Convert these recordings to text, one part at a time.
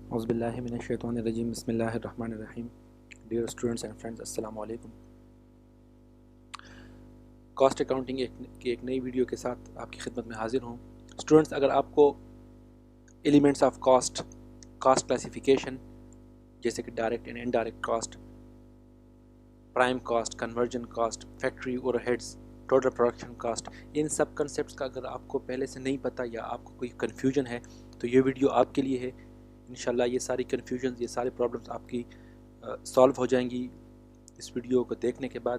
اعوذ باللہ من الشیطان الرجیم بسم اللہ الرحمن الرحیم. ڈیئر اسٹوڈنٹس اینڈ فرینڈز، السلام علیکم. کاسٹ اکاؤنٹنگ کی ایک نئی ویڈیو کے ساتھ آپ کی خدمت میں حاضر ہوں. اسٹوڈنٹس، اگر آپ کو ایلیمنٹس آف کاسٹ کلاسیفیکیشن جیسے کہ direct and indirect cost, prime cost, conversion cost, factory over heads, total production cost, in sub concepts کا اگر آپ کو پہلے سے نہیں پتہ یا آپ کو کوئی کنفیوژن ہے تو یہ ویڈیو آپ کے لیے ہے. انشاءاللہ یہ ساری کنفیوژنز، یہ سارے پرابلمس آپ کی سالو ہو جائیں گی اس ویڈیو کو دیکھنے کے بعد.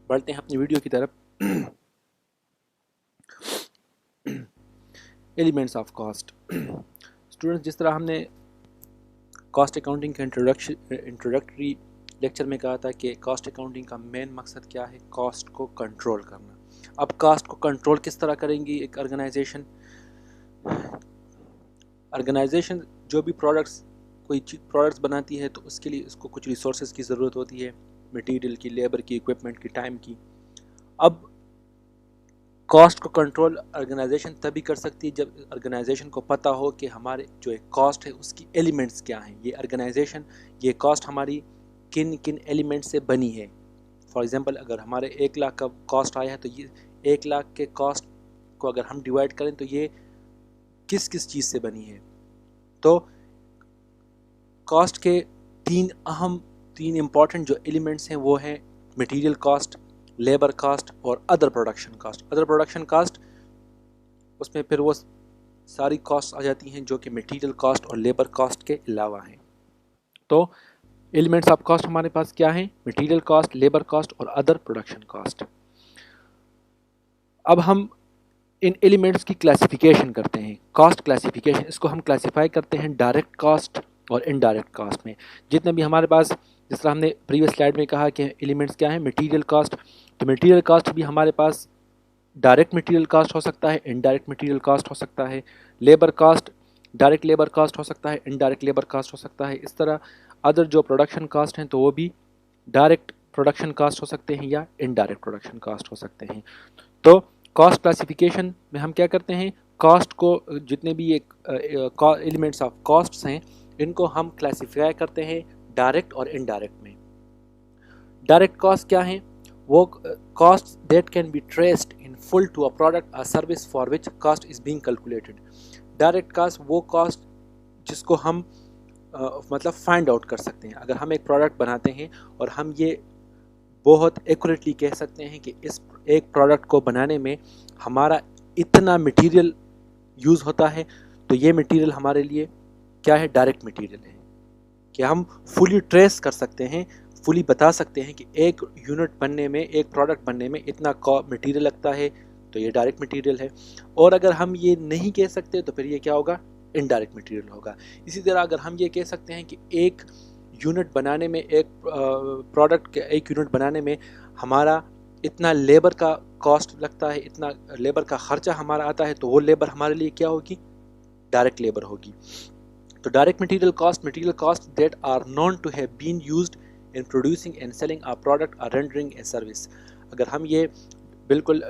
بڑھتے ہیں اپنی ویڈیو کی طرف. Elements of cost. اسٹوڈنٹس، جس طرح ہم نے کاسٹ اکاؤنٹنگ کا انٹروڈکٹری لیکچر میں کہا تھا کہ کاسٹ اکاؤنٹنگ کا مین مقصد کیا ہے؟ کاسٹ کو کنٹرول کرنا. اب کاسٹ کو کنٹرول کس طرح کریں گی ایک آرگنائزیشن جو بھی کوئی پروڈکٹس بناتی ہے تو اس کے لیے اس کو کچھ ریسورسز کی ضرورت ہوتی ہے، مٹیریل کی، لیبر کی، اکوپمنٹ کی، ٹائم کی. اب کاسٹ کو کنٹرول آرگنائزیشن تبھی کر سکتی ہے جب آرگنائزیشن کو پتہ ہو کہ ہمارے جو ایک کاسٹ ہے اس کی ایلیمنٹس کیا ہیں. یہ کاسٹ ہماری کن کن ایلیمنٹ سے بنی ہے. فار ایگزامپل، اگر ہمارے 1,00,000 کا کاسٹ آیا ہے تو یہ 1,00,000 کے کاسٹ کو اگر ہم ڈیوائڈ کریں تو یہ کس کس چیز سے بنی ہے. تو کاسٹ کے تین امپورٹنٹ جو ایلیمنٹس ہیں وہ ہیں مٹیریل کاسٹ، لیبر کاسٹ اور other production cost. Other production cost اس میں پھر وہ ساری کاسٹ آ جاتی ہیں جو کہ مٹیریل کاسٹ اور لیبر کاسٹ کے علاوہ ہیں. تو ایلیمنٹس آف کاسٹ ہمارے پاس کیا ہیں؟ مٹیریل کاسٹ، لیبر کاسٹ اور ادر پروڈکشن کاسٹ. اب ہم ان ایلیمنٹس کی کلاسیفیکیشن کرتے ہیں. کاسٹ کلاسیفیکیشن، اس کو ہم کلاسیفائی کرتے ہیں ڈائریکٹ کاسٹ اور انڈائریکٹ کاسٹ میں. جتنے بھی ہمارے پاس، جس طرح ہم نے پریویس سلائیڈ میں کہا کہ ایلیمنٹس کیا ہیں، مٹیریل کاسٹ، تو مٹیریل کاسٹ بھی ہمارے پاس ڈائریکٹ مٹیریل کاسٹ ہو سکتا ہے، انڈائریکٹ مٹیریل کاسٹ ہو سکتا ہے. Labour cost direct labour cost ہو سکتا ہے، انڈائریکٹ لیبر کاسٹ ہو سکتا ہے. اس طرح ادر جو پروڈکشن کاسٹ ہیں تو وہ بھی ڈائریکٹ پروڈکشن کاسٹ ہو سکتے ہیں یا انڈائریکٹ پروڈکشن کاسٹ ہو سکتے ہیں. تو کاسٹ کلاسیفیکیشن میں ہم کیا کرتے ہیں؟ کاسٹ کو، جتنے بھی ایلیمنٹس آف کاسٹس ہیں ان کو ہم کلاسیفائی کرتے ہیں ڈائریکٹ اور انڈائریکٹ میں. ڈائریکٹ کاسٹ کیا ہیں؟ وہ cost that can be traced in full to a product or service for which cost is being calculated. Direct cost وہ کاسٹ جس کو ہم مطلب فائنڈ آؤٹ کر سکتے ہیں. اگر ہم ایک پروڈکٹ بناتے ہیں اور ہم یہ بہت ایکوریٹلی کہہ سکتے ہیں کہ اس ایک پروڈکٹ کو بنانے میں ہمارا اتنا مٹیریل یوز ہوتا ہے، تو یہ مٹیریل ہمارے لیے کیا ہے؟ ڈائریکٹ مٹیریل ہے. کہ ہم فلی ٹریس کر سکتے ہیں، فلی بتا سکتے ہیں کہ ایک یونٹ بننے میں، ایک پروڈکٹ بننے میں اتنا مٹیریل لگتا ہے، تو یہ ڈائریکٹ مٹیریل ہے. اور اگر ہم یہ نہیں کہہ سکتے تو پھر یہ کیا ہوگا؟ انڈائریکٹ مٹیریل ہوگا. اسی طرح اگر ہم یہ کہہ سکتے ہیں کہ ایک یونٹ بنانے میں، ایک پروڈکٹ کے ایک یونٹ بنانے میں ہمارا اتنا لیبر کا کاسٹ لگتا ہے، اتنا لیبر کا خرچہ ہمارا آتا ہے، تو وہ لیبر ہمارے لیے کیا ہوگی؟ ڈائریکٹ لیبر ہوگی. تو direct material cost that are known to have been used in producing and selling a product اور رینڈرنگ اے سروس. اگر ہم یہ بالکل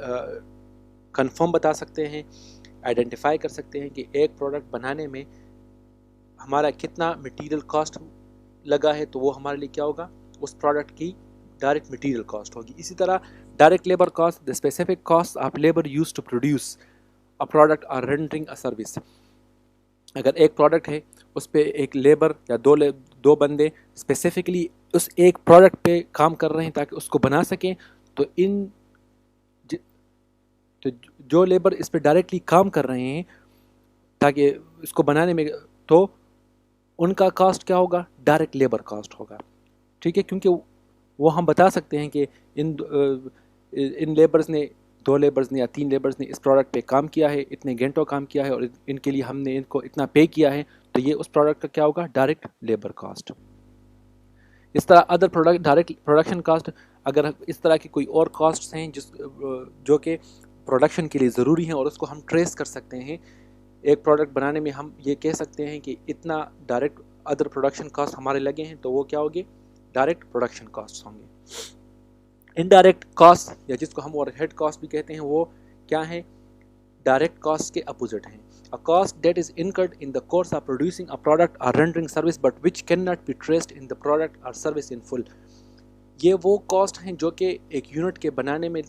کنفرم بتا سکتے ہیں، آئیڈینٹیفائی کر سکتے ہیں کہ ایک پروڈکٹ بنانے میں ہمارا کتنا مٹیریل کاسٹ لگا ہے، تو وہ ہمارے لیے کیا ہوگا؟ اس پروڈکٹ کی ڈائریکٹ مٹیریل کاسٹ ہوگی. اسی طرح direct labour cost, the specific cost of labour use to produce a product اور رینڈرنگ اے سروس. اگر ایک پروڈکٹ ہے، اس پہ ایک لیبر یا دو بندے اسپیسیفکلی اس ایک پروڈکٹ پہ کام کر رہے ہیں تاکہ اس کو بنا سکیں، تو تو جو لیبر اس پہ ڈائریکٹلی کام کر رہے ہیں تاکہ اس کو بنانے میں، تو ان کا کاسٹ کیا ہوگا؟ ڈائریکٹ لیبر کاسٹ ہوگا. ٹھیک ہے، کیونکہ وہ ہم بتا سکتے ہیں کہ ان لیبرز نے، 2 لیبرز نے یا 3 لیبرز نے اس پروڈکٹ پہ کام کیا ہے، اتنے گھنٹوں کام کیا ہے اور ان کے لیے ہم نے ان کو اتنا پے کیا ہے، تو یہ اس پروڈکٹ کا کیا ہوگا؟ Direct labour cost. اس طرح ادر ڈائریکٹ پروڈکشن کاسٹ، اگر اس طرح کی کوئی اور کاسٹس ہیں جو کہ پروڈکشن کے لیے ضروری ہیں اور اس کو ہم ٹریس کر سکتے ہیں، ایک پروڈکٹ بنانے میں ہم یہ کہہ سکتے ہیں کہ اتنا ڈائریکٹ ادر پروڈکشن کاسٹ ہمارے لگے ہیں، تو وہ کیا ہوگے؟ ڈائریکٹ پروڈکشن کاسٹ ہوں گے. انڈائریکٹ کاسٹ یا جس کو ہم اوور ہیڈ کاسٹ بھی کہتے ہیں، وہ کیا ہیں؟ ڈائریکٹ کاسٹ کے اپوزٹ ہیں. a cost that is incurred in the course of producing a product or rendering service but which cannot be traced in the product or service in full. یہ وہ کاسٹ ہیں جو کہ ایک unit کے بنانے میں،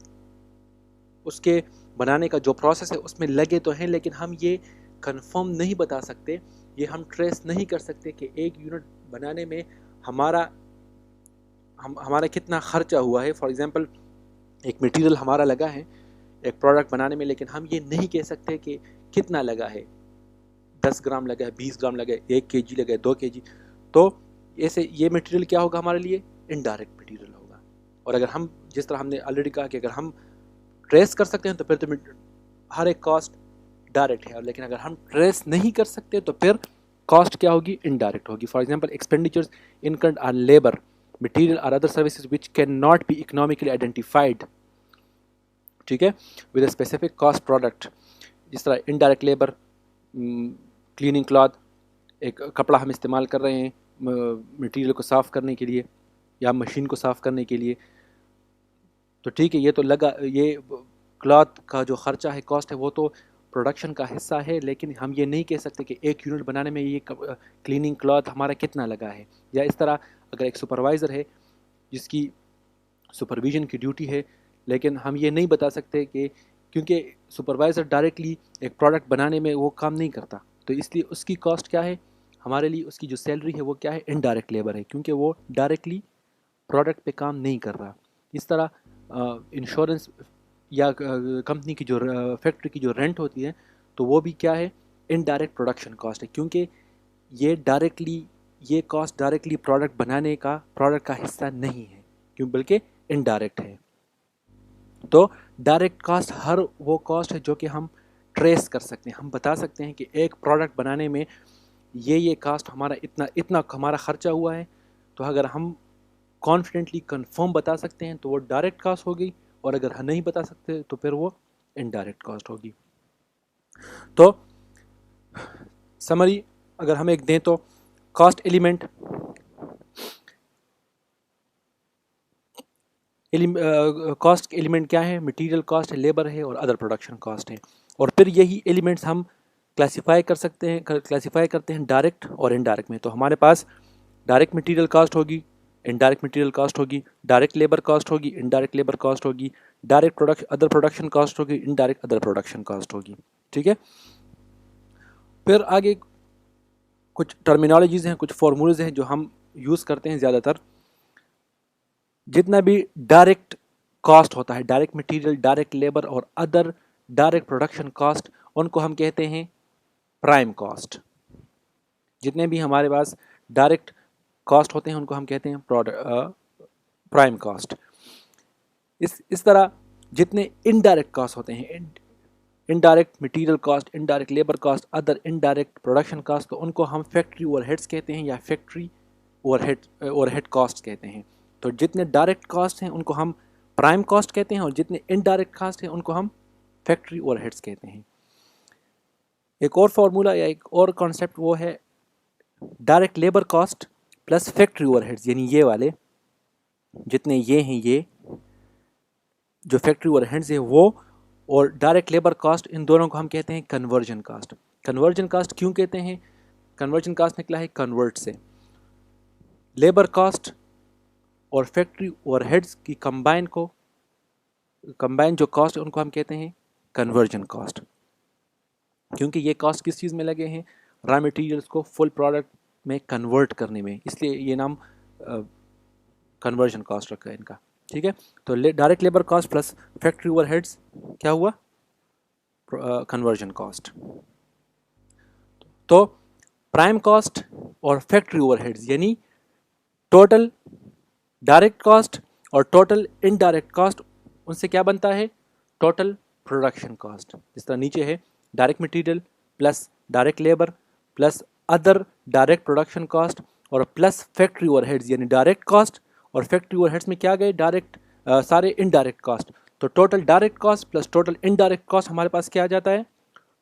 اس کے بنانے کا جو پروسیس ہے اس میں لگے تو ہیں، لیکن ہم یہ کنفرم نہیں بتا سکتے، یہ ہم ٹریس نہیں کر سکتے کہ ایک یونٹ بنانے میں ہمارا کتنا خرچہ ہوا ہے. فار ایگزامپل ایک مٹیریل ہمارا لگا ہے ایک پروڈکٹ بنانے میں، لیکن ہم یہ نہیں کہہ سکتے کہ کتنا لگا ہے، 10 گرام لگا ہے، 20 گرام لگا ہے، 1 kg لگا ہے، 2 kg. تو ایسے یہ مٹیریل کیا ہوگا ہمارے لیے؟ انڈائریکٹ مٹیریل ہوگا. اور اگر ہم جس طرح ہم نے آلریڈی کہا کہ اگر ہم ٹریس کر سکتے ہیں تو پھر تو ہر ایک کاسٹ ڈائریکٹ ہے، لیکن اگر ہم ٹریس نہیں کر سکتے تو پھر کاسٹ کیا ہوگی؟ انڈائریکٹ ہوگی. For example expenditures incurred on labour material or other services which cannot be economically identified، ٹھیک ہے، with a specific cost product. جس طرح انڈائریکٹ لیبر، کلیننگ کلاتھ، ایک کپڑا ہم استعمال کر رہے ہیں مٹیریل کو صاف کرنے کے لیے یا مشین کو صاف کرنے کے لیے، تو ٹھیک ہے یہ تو لگا، یہ کلاتھ کا جو خرچہ ہے، کاسٹ ہے، وہ تو پروڈکشن کا حصہ ہے، لیکن ہم یہ نہیں کہہ سکتے کہ ایک یونٹ بنانے میں یہ کلیننگ کلاتھ ہمارا کتنا لگا ہے. یا اس طرح اگر ایک سپروائزر ہے جس کی سپرویژن کی ڈیوٹی ہے، لیکن ہم یہ نہیں بتا سکتے کہ کیونکہ سپروائزر ڈائریکٹلی ایک پروڈکٹ بنانے میں وہ کام نہیں کرتا، تو اس لیے اس کی کاسٹ کیا ہے ہمارے لیے؟ اس کی جو سیلری ہے وہ کیا ہے؟ انڈائریکٹ لیبر ہے، کیونکہ وہ ڈائریکٹلی پروڈکٹ پہ کام نہیں کر رہا. اس طرح انشورنس یا کمپنی کی جو فیکٹری کی جو رینٹ ہوتی ہے تو وہ بھی کیا ہے؟ انڈائریکٹ پروڈکشن کاسٹ ہے، کیونکہ یہ کاسٹ ڈائریکٹلی پروڈکٹ بنانے کا، پروڈکٹ کا حصہ نہیں ہے، کیوں بلکہ انڈائریکٹ ہے. تو ڈائریکٹ کاسٹ ہر وہ کاسٹ ہے جو کہ ہم ٹریس کر سکتے ہیں، ہم بتا سکتے ہیں کہ ایک پروڈکٹ بنانے میں یہ کاسٹ ہمارا اتنا ہمارا خرچہ ہوا ہے. تو اگر ہم کانفیڈنٹلی کنفرم بتا سکتے ہیں تو وہ ڈائریکٹ کاسٹ ہوگی، اور اگر ہم نہیں بتا سکتے تو پھر وہ انڈائریکٹ کاسٹ ہوگی. تو سمری اگر ہم ایک دیں تو کاسٹ ایلیمنٹ، کاسٹ ایلیمنٹ کیا ہے؟ مٹیریل کاسٹ ہے، لیبر ہے، اور ادر پروڈکشن کاسٹ ہے. اور پھر یہی ایلیمنٹس ہم کلاسیفائی کرتے ہیں ڈائریکٹ اور انڈائریکٹ میں. تو ہمارے پاس ڈائریکٹ مٹیریل کاسٹ ہوگی، انڈائریکٹ مٹیریل کاسٹ ہوگی، ڈائریکٹ لیبر کاسٹ ہوگی، انڈائریکٹ لیبر کاسٹ ہوگی، ڈائریکٹ ادر پروڈکشن کاسٹ ہوگی، انڈائریکٹ ادر پروڈکشن کاسٹ ہوگی. ٹھیک ہے، پھر آگے کچھ ٹرمینالوجیز ہیں، کچھ فارمولیز ہیں جو ہم یوز کرتے ہیں زیادہ تر. جتنا بھی ڈائریکٹ کاسٹ ہوتا ہے، ڈائریکٹ مٹیریل، ڈائریکٹ لیبر اور ادر ڈائریکٹ پروڈکشن کاسٹ، ان کو ہم کہتے ہیں پرائم کاسٹ. جتنے بھی ہمارے پاس ڈائریکٹ کاسٹ ہوتے ہیں ان کو ہم کہتے ہیں پرائم کاسٹ. اس طرح جتنے انڈائریکٹ کاسٹ ہوتے ہیں، indirect material cost, indirect labour cost, other indirect production cost, تو ان کو ہم فیکٹری اوور ہیڈس کہتے ہیں یا فیکٹری اوور ہیڈ کاسٹ کہتے ہیں. تو جتنے ڈائریکٹ کاسٹ ہیں ان کو ہم پرائم کاسٹ کہتے ہیں، اور جتنے انڈائریکٹ کاسٹ ہیں ان کو ہم فیکٹری اوور ہیڈس کہتے ہیں. ایک اور فارمولا یا ایک اور کانسیپٹ وہ ہے direct labour cost plus factory over heads, یعنی یہ والے جتنے یہ ہیں، یہ جو فیکٹری اوور ہیڈس ہیں وہ اور ڈائریکٹ لیبر کاسٹ، ان دونوں کو ہم کہتے ہیں کنورژن کاسٹ. کنورژن کاسٹ کیوں کہتے ہیں؟ کنورژن کاسٹ نکلا ہے کنورٹ سے. لیبر کاسٹ اور فیکٹری اوور ہیڈس کی کمبائن جو کاسٹ ان کو ہم کہتے ہیں کنورژن کاسٹ، کیونکہ یہ کاسٹ کس چیز میں لگے ہیں؟ را مٹیریلس کو فل پروڈکٹ میں کنورٹ کرنے میں، اس لیے یہ نام کنورژن کاسٹ رکھا ہے ان کا. ٹھیک ہے، تو direct labour cost plus factory over heads کیا ہوا؟ Conversion cost. تو پرائم کاسٹ اور فیکٹری اوور ہیڈس یعنی ٹوٹل ڈائریکٹ کاسٹ اور ٹوٹل انڈائریکٹ کاسٹ، ان سے کیا بنتا ہے؟ Total production cost. جس طرح نیچے ہے direct material plus direct labour plus other direct production cost اور پلس فیکٹری اوور ہیڈس، یعنی ڈائریکٹ کاسٹ اور فیکٹری اوور ہیڈس میں کیا گئے؟ ڈائریکٹ سارے انڈائریکٹ کاسٹ. تو total direct cost plus total indirect cost ہمارے پاس کیا آ جاتا ہے؟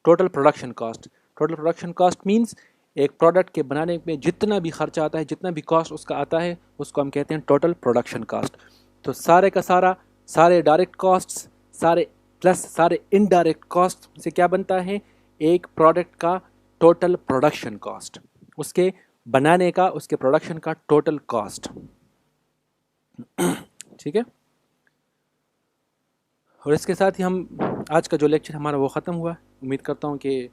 Total production cost. Total production cost means ایک پروڈکٹ کے بنانے میں جتنا بھی خرچہ آتا ہے، جتنا بھی کاسٹ اس کا آتا ہے، اس کو ہم کہتے ہیں ٹوٹل پروڈکشن کاسٹ. تو سارے کا سارے ڈائریکٹ کاسٹ سارے پلس سارے انڈائریکٹ کاسٹ سے کیا بنتا ہے؟ ایک پروڈکٹ کا ٹوٹل پروڈکشن کاسٹ، اس کے بنانے کا، اس کے پروڈکشن کا ٹوٹل کاسٹ. ٹھیک ہے، اور اس کے ساتھ ہی ہم آج کا جو لیکچر ہمارا وہ ختم ہوا. امید کرتا ہوں کہ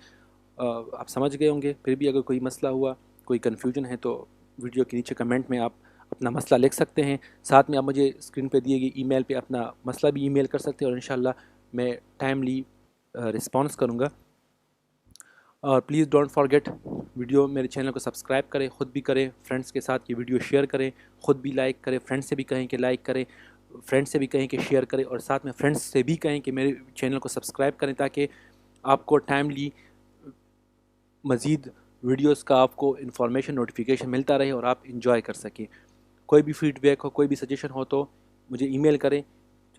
آپ سمجھ گئے ہوں گے. پھر بھی اگر کوئی مسئلہ ہوا، کوئی کنفیوژن ہے، تو ویڈیو کے نیچے کمنٹ میں آپ اپنا مسئلہ لکھ سکتے ہیں. ساتھ میں آپ مجھے اسکرین پہ دیے گئی ای میل پہ اپنا مسئلہ بھی ای میل کر سکتے ہیں، اور انشاءاللہ میں ٹائملی رسپانس کروں گا. اور پلیز ڈونٹ فارگیٹ، ویڈیو میرے چینل کو سبسکرائب کریں، خود بھی کریں، فرینڈس کے ساتھ یہ ویڈیو شیئر کریں، خود بھی لائک کریں، فرینڈس سے بھی کہیں کہ لائک کریں، فرینڈ سے بھی کہیں کہ شیئر کریں، اور ساتھ میں فرینڈس سے بھی کہیں کہ میرے چینل کو سبسکرائب کریں، تاکہ آپ کو ٹائملی مزید ویڈیوز کا آپ کو انفارمیشن نوٹیفیکیشن ملتا رہے اور آپ انجوائے کر سکیں. کوئی بھی فیڈ بیک ہو، کوئی بھی سجیشن ہو تو مجھے ای میل کریں،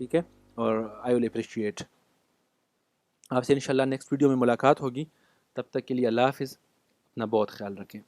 ٹھیک ہے، اور آئی ول اپریشیٹ. آپ سے انشاءاللہ نیکسٹ ویڈیو میں ملاقات ہوگی. تب تک کے لیے اللہ حافظ، اپنا بہت خیال رکھیں.